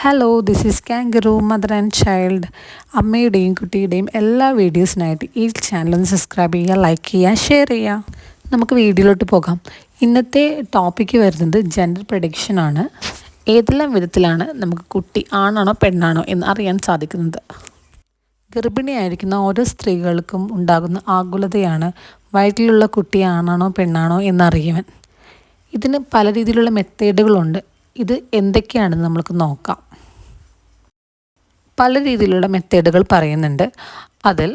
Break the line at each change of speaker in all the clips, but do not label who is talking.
Hello, this is kangaroo mother and child. അമ്മയുടെയും കുട്ടിയുടെയും എല്ലാ വീഡിയോസിനായിട്ട് ഈ ചാനലൊന്ന് സബ്സ്ക്രൈബ് ചെയ്യുക, ലൈക്ക് ചെയ്യുക, ഷെയർ ചെയ്യുക. നമുക്ക് വീഡിയോയിലോട്ട് പോകാം. ഇന്നത്തെ ടോപ്പിക്ക് വരുന്നത് ജെൻഡർ പ്രഡിക്ഷനാണ്. ഏതെല്ലാം വിധത്തിലാണ് നമുക്ക് കുട്ടി ആണാണോ പെണ്ണാണോ എന്ന് അറിയാൻ സാധിക്കുന്നത്? ഗർഭിണിയായിരിക്കുന്ന ഓരോ സ്ത്രീകൾക്കും ഉണ്ടാകുന്ന ആകുലതയാണ് വയറ്റിലുള്ള കുട്ടി ആണാണോ പെണ്ണാണോ എന്നറിയുവാൻ. ഇതിന് പല രീതിയിലുള്ള മെത്തേഡുകളുണ്ട്. ഇത് എന്തൊക്കെയാണെന്ന് നമുക്ക് നോക്കാം. പല രീതിയിലുള്ള മെത്തേഡുകൾ പറയുന്നുണ്ട്. അതിൽ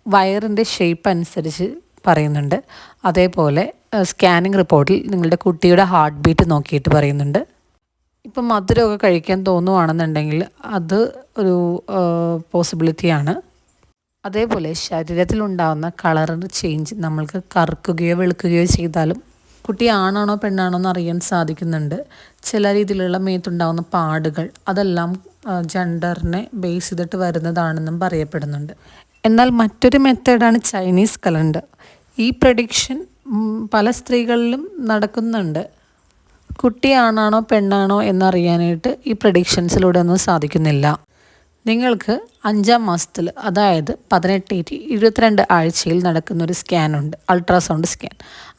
വയറിൻ്റെ ഷേപ്പ് അനുസരിച്ച് പറയുന്നുണ്ട്. അതേപോലെ സ്കാനിങ് റിപ്പോർട്ടിൽ നിങ്ങളുടെ കുട്ടിയുടെ ഹാർട്ട് ബീറ്റ് നോക്കിയിട്ട് പറയുന്നുണ്ട്. ഇപ്പം മധുരമൊക്കെ കഴിക്കാൻ തോന്നുവാണെന്നുണ്ടെങ്കിൽ അത് ഒരു പോസിബിലിറ്റിയാണ്. അതേപോലെ ശരീരത്തിലുണ്ടാകുന്ന കളറിൻ്റെ ചേഞ്ച് നമ്മൾക്ക് കറുക്കുകയോ വെളുക്കുകയോ ചെയ്താലും കുട്ടി ആണാണോ പെണ്ണാണോ എന്ന് അറിയാൻ സാധിക്കുന്നുണ്ട്. ചില രീതിയിലുള്ള മേത്തുണ്ടാകുന്ന പാടുകൾ അതെല്ലാം ജെൻഡറിനെ ബേസ് ചെയ്തിട്ട് വരുന്നതാണെന്നും പറയപ്പെടുന്നുണ്ട്. എന്നാൽ മറ്റൊരു മെത്തേഡാണ് ചൈനീസ് കലണ്ടർ. ഈ പ്രഡിക്ഷൻ പല സ്ത്രീകളിലും നടക്കുന്നുണ്ട്. കുട്ടി ആണാണോ പെണ്ണാണോ എന്നറിയാനായിട്ട് ഈ പ്രഡിക്ഷൻസിലൂടെ ഒന്നും സാധിക്കുന്നില്ല. നിങ്ങൾക്ക് 5-ാം മാസത്തിൽ, അതായത് 18-22 ആഴ്ചയിൽ നടക്കുന്നൊരു സ്കാനുണ്ട്, അൾട്രാസൗണ്ട് സ്കാൻ.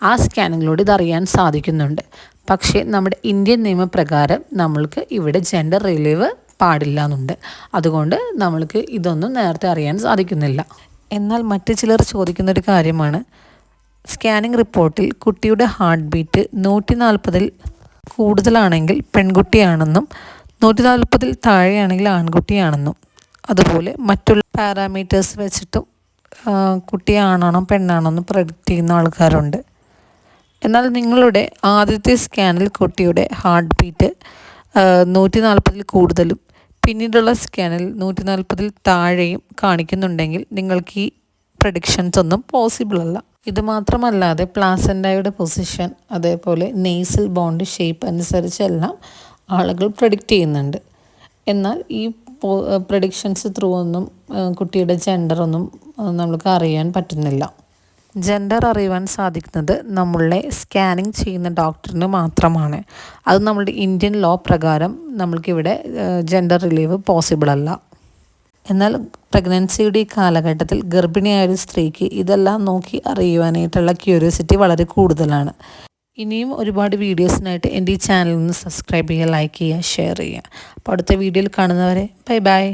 ആ സ്കാനിങ്ങിലൂടെ ഇതറിയാൻ സാധിക്കുന്നുണ്ട്. പക്ഷേ നമ്മുടെ ഇന്ത്യൻ നിയമപ്രകാരം നമ്മൾക്ക് ഇവിടെ ജെൻഡർ റിലീവ് പാടില്ല എന്നുണ്ട്. അതുകൊണ്ട് നമ്മൾക്ക് ഇതൊന്നും നേരത്തെ അറിയാൻ സാധിക്കുന്നില്ല. എന്നാൽ മറ്റു ചിലർ ചോദിക്കുന്നൊരു കാര്യമാണ്, സ്കാനിങ് റിപ്പോർട്ടിൽ കുട്ടിയുടെ ഹാർട്ട് ബീറ്റ് 140-ൽ കൂടുതലാണെങ്കിൽ പെൺകുട്ടിയാണെന്നും 140-ൽ താഴെയാണെങ്കിൽ ആൺകുട്ടിയാണെന്നും, അതുപോലെ മറ്റുള്ള പാരാമീറ്റേഴ്സ് വെച്ചിട്ടും കുട്ടി ആണാണോ പെണ്ണാണോ എന്ന് പ്രഡിക്റ്റ് ചെയ്യുന്ന ആൾക്കാരുണ്ട്. എന്നാൽ നിങ്ങളുടെ ആദ്യത്തെ സ്കാനിൽ കുട്ടിയുടെ ഹാർട്ട് ബീറ്റ് 140-ൽ കൂടുതലും പിന്നീടുള്ള സ്കാനിൽ 140-ൽ താഴെയും കാണിക്കുന്നുണ്ടെങ്കിൽ നിങ്ങൾക്ക് ഈ പ്രഡിക്ഷൻസ് ഒന്നും പോസിബിൾ അല്ല. ഇത് മാത്രമല്ലാതെ പ്ലാസൻ്റയുടെ പൊസിഷൻ, അതേപോലെ നെയ്സൽ ബോണ്ട് ഷേപ്പ് അനുസരിച്ചെല്ലാം ആളുകൾ പ്രഡിക്റ്റ് ചെയ്യുന്നുണ്ട്. എന്നാൽ ഈ പ്രഡിക്ഷൻസ് ത്രൂ ഒന്നും കുട്ടിയുടെ ജെൻഡറൊന്നും നമുക്ക് അറിയാൻ പറ്റുന്നില്ല. ജെൻഡർ അറിയുവാൻ സാധിക്കുന്നത് നമ്മളെ സ്കാനിങ് ചെയ്യുന്ന ഡോക്ടറിന് മാത്രമാണ്. അത് നമ്മളുടെ ഇന്ത്യൻ ലോ പ്രകാരം നമ്മൾക്കിവിടെ ജെൻഡർ റിലീവ് പോസിബിൾ അല്ല. എന്നാൽ പ്രഗ്നൻസിയുടെ ഈ കാലഘട്ടത്തിൽ ഗർഭിണിയായ ഒരു സ്ത്രീക്ക് ഇതെല്ലാം നോക്കി അറിയുവാനായിട്ടുള്ള ക്യൂരിയോസിറ്റി വളരെ കൂടുതലാണ്. ഇനിയും ഒരുപാട് വീഡിയോസിനായിട്ട് എൻ്റെ ഈ ചാനൽ ഒന്ന് സബ്സ്ക്രൈബ് ചെയ്യുക, ലൈക്ക് ചെയ്യുക, ഷെയർ ചെയ്യുക. അപ്പോൾ അടുത്ത വീഡിയോയിൽ കാണുന്നവരെ ബൈ ബൈ.